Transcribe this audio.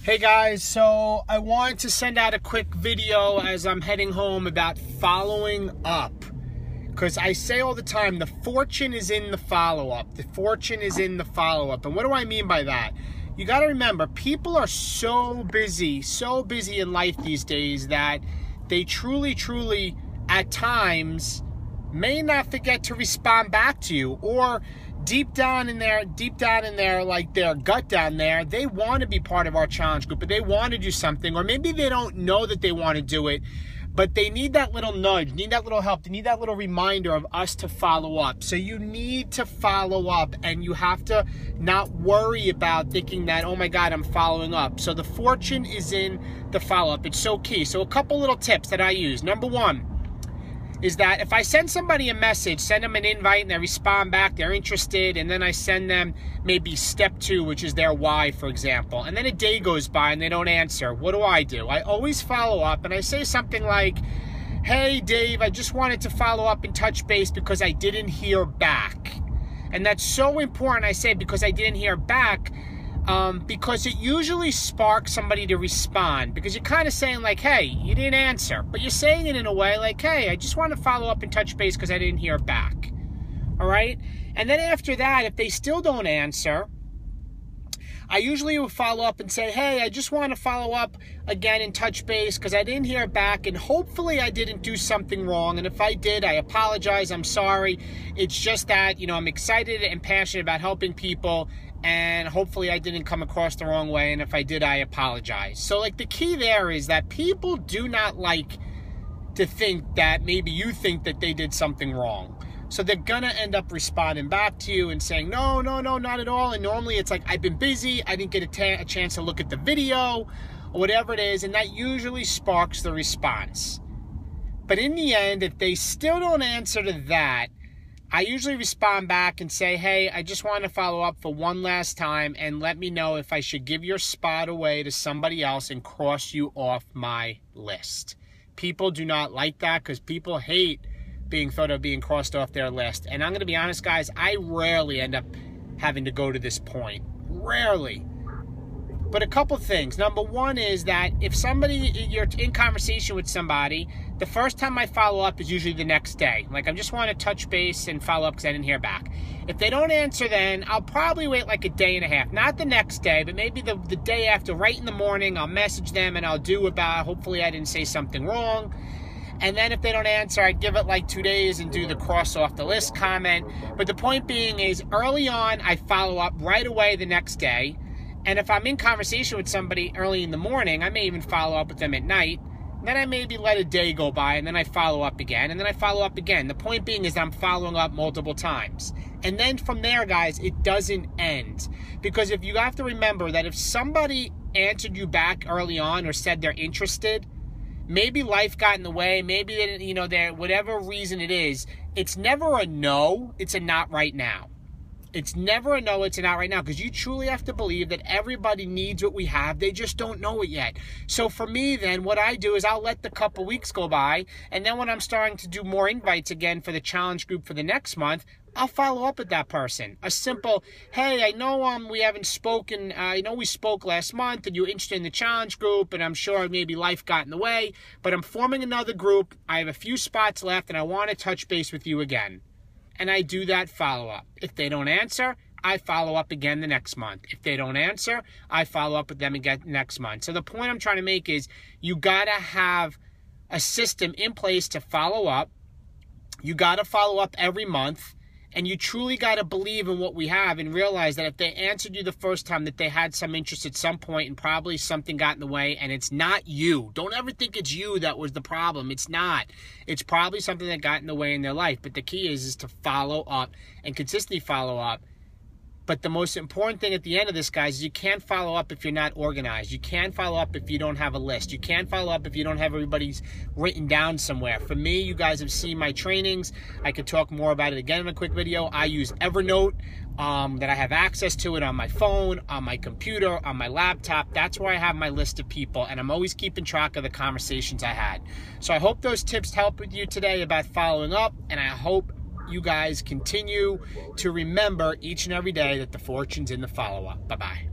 Hey guys, so I wanted to send out a quick video as I'm heading home about following up. Because I say all the time, the fortune is in the follow-up. The fortune is in the follow-up. And what do I mean by that? You got to remember, people are so busy in life these days that they truly, at times, may not forget to respond back to you. Or deep down in their like their gut down there, they want to be part of our challenge group, but they want to do something, or maybe they don't know that they want to do it, but they need that little nudge, need that little help, they need that little reminder of us to follow up. So you need to follow up, and you have to not worry about thinking that, oh my God, I'm following up. So the fortune is in the follow-up. It's so key. So a couple little tips that I use. Number one is that if I send somebody a message, send them an invite, and they respond back, they're interested, and then I send them maybe step 2, which is their why, for example, and then a day goes by and they don't answer, what do? I always follow up, and I say something like, hey Dave, I just wanted to follow up and touch base because I didn't hear back. And that's so important, I say, because I didn't hear back, because it usually sparks somebody to respond, because you're kind of saying like, hey, you didn't answer, but you're saying it in a way like, hey, I just want to follow up and touch base because I didn't hear back. All right? And then after that, if they still don't answer, I usually will follow up and say, hey, I just want to follow up again and touch base because I didn't hear back, and hopefully I didn't do something wrong, and if I did, I apologize, I'm sorry. It's just that, you know, I'm excited and passionate about helping people, and hopefully I didn't come across the wrong way, and if I did, I apologize. So like the key there is that people do not like to think that maybe you think that they did something wrong. So they're gonna end up responding back to you and saying, no, not at all. And normally it's like, I've been busy, I didn't get a chance to look at the video, or whatever it is, and that usually sparks the response. But in the end, if they still don't answer to that, I usually respond back and say, hey, I just want to follow up for one last time and let me know if I should give your spot away to somebody else and cross you off my list. People do not like that because people hate being thought of being crossed off their list. And I'm going to be honest, guys, I rarely end up having to go to this point. Rarely. But a couple things. Number one is that if you're in conversation with somebody, the first time I follow up is usually the next day. Like, I just want to touch base and follow up because I didn't hear back. If they don't answer, then I'll probably wait like a day and a half. Not the next day, but maybe the day after, right in the morning, I'll message them and I'll do about, hopefully I didn't say something wrong. And then if they don't answer, I give it like 2 days and do the cross off the list comment. But the point being is, early on, I follow up right away the next day. And if I'm in conversation with somebody early in the morning, I may even follow up with them at night. Then I maybe let a day go by, and then I follow up again, and then I follow up again. The point being is I'm following up multiple times. And then from there, guys, it doesn't end. Because if you have to remember that if somebody answered you back early on or said they're interested, maybe life got in the way, maybe they didn't, you know, whatever reason it is, it's never a no, it's a not right now. It's never a no, it's a not right now, because you truly have to believe that everybody needs what we have. They just don't know it yet. So for me, then, what I do is I'll let the couple weeks go by, and then when I'm starting to do more invites again for the challenge group for the next month, I'll follow up with that person. A simple, hey, I know we haven't spoken, I know we spoke last month, and you're interested in the challenge group, and I'm sure maybe life got in the way, but I'm forming another group, I have a few spots left, and I want to touch base with you again. And I do that follow-up. If they don't answer, I follow up again the next month. If they don't answer, I follow up with them again next month. So the point I'm trying to make is you got to have a system in place to follow up. You got to follow up every month. And you truly got to believe in what we have and realize that if they answered you the first time, that they had some interest at some point and probably something got in the way, and it's not you. Don't ever think it's you that was the problem. It's not. It's probably something that got in the way in their life. But the key is to follow up and consistently follow up. But the most important thing at the end of this, guys, is you can't follow up if you're not organized. You can't follow up if you don't have a list. You can't follow up if you don't have everybody's written down somewhere. For me, you guys have seen my trainings. I could talk more about it again in a quick video. I use Evernote, that I have access to it on my phone, on my computer, on my laptop. That's where I have my list of people, and I'm always keeping track of the conversations I had. So I hope those tips help with you today about following up, and I hope you guys continue to remember each and every day that the fortune's in the follow-up. Bye-bye.